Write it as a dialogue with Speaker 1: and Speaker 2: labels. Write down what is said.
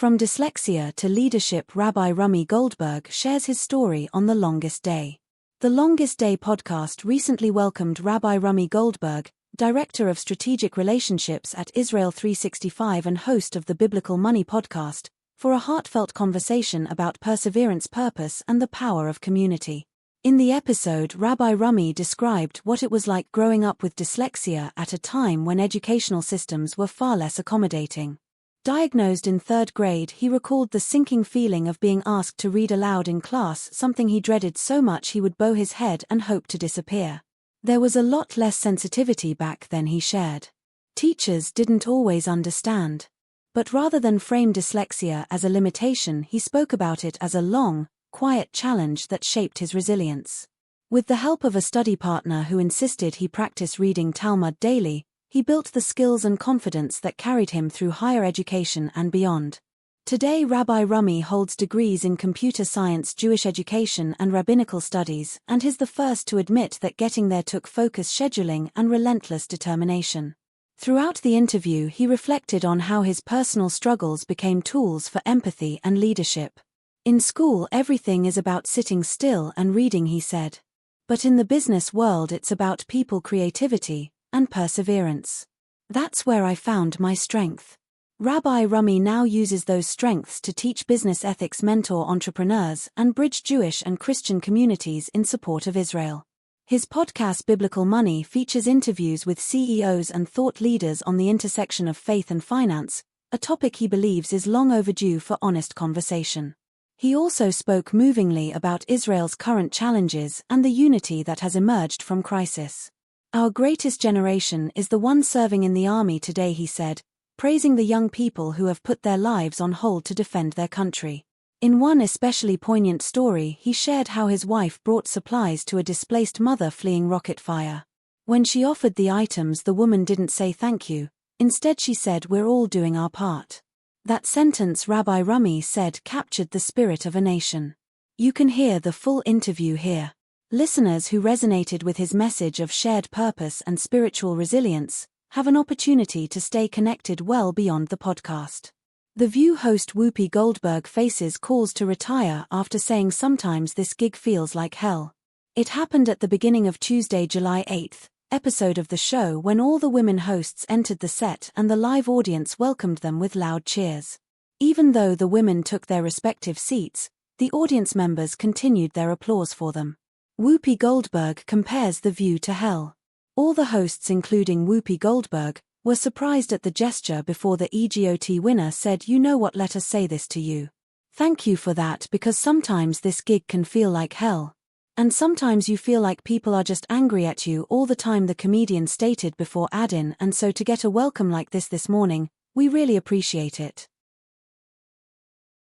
Speaker 1: From dyslexia to leadership, Rabbi Rami Goldberg shares his story on The Longest Day. The Longest Day podcast recently welcomed Rabbi Rami Goldberg, Director of Strategic Relationships at Israel 365 and host of the Biblical Money podcast, for a heartfelt conversation about perseverance, purpose, and the power of community. In the episode, Rabbi Rami described what it was like growing up with dyslexia at a time when educational systems were far less accommodating. Diagnosed in third grade, he recalled the sinking feeling of being asked to read aloud in class, something he dreaded so much he would bow his head and hope to disappear. There was a lot less sensitivity back then, he shared. Teachers didn't always understand. But rather than frame dyslexia as a limitation, he spoke about it as a long, quiet challenge that shaped his resilience. With the help of a study partner who insisted he practice reading Talmud daily, he built the skills and confidence that carried him through higher education and beyond. Today, Rabbi Rami holds degrees in computer science, Jewish education, and rabbinical studies, and is the first to admit that getting there took focus, scheduling, and relentless determination. Throughout the interview, he reflected on how his personal struggles became tools for empathy and leadership. In school, everything is about sitting still and reading, he said. But in the business world, it's about people, creativity, and perseverance. That's where I found my strength. Rabbi Rami now uses those strengths to teach business ethics, mentor entrepreneurs, and bridge Jewish and Christian communities in support of Israel. His podcast Biblical Money features interviews with CEOs and thought leaders on the intersection of faith and finance, a topic he believes is long overdue for honest conversation. He also spoke movingly about Israel's current challenges and the unity that has emerged from crisis. Our greatest generation is the one serving in the army today, he said, praising the young people who have put their lives on hold to defend their country. In one especially poignant story, he shared how his wife brought supplies to a displaced mother fleeing rocket fire. When she offered the items, the woman didn't say thank you. Instead, she said, "We're all doing our part." That sentence, Rabbi Rami said, captured the spirit of a nation. You can hear the full interview here. Listeners who resonated with his message of shared purpose and spiritual resilience have an opportunity to stay connected well beyond the podcast. The View host Whoopi Goldberg faces calls to retire after saying sometimes this gig feels like hell. It happened at the beginning of Tuesday, July 8th, episode of the show when all the women hosts entered the set and the live audience welcomed them with loud cheers. Even though the women took their respective seats, the audience members continued their applause for them. Whoopi Goldberg compares The View to hell. All the hosts, including Whoopi Goldberg, were surprised at the gesture before the EGOT winner said, "You know what, let us say this to you. Thank you for that, because sometimes this gig can feel like hell. And sometimes you feel like people are just angry at you all the time," the comedian stated before add-in, "and so to get a welcome like this morning, we really appreciate it."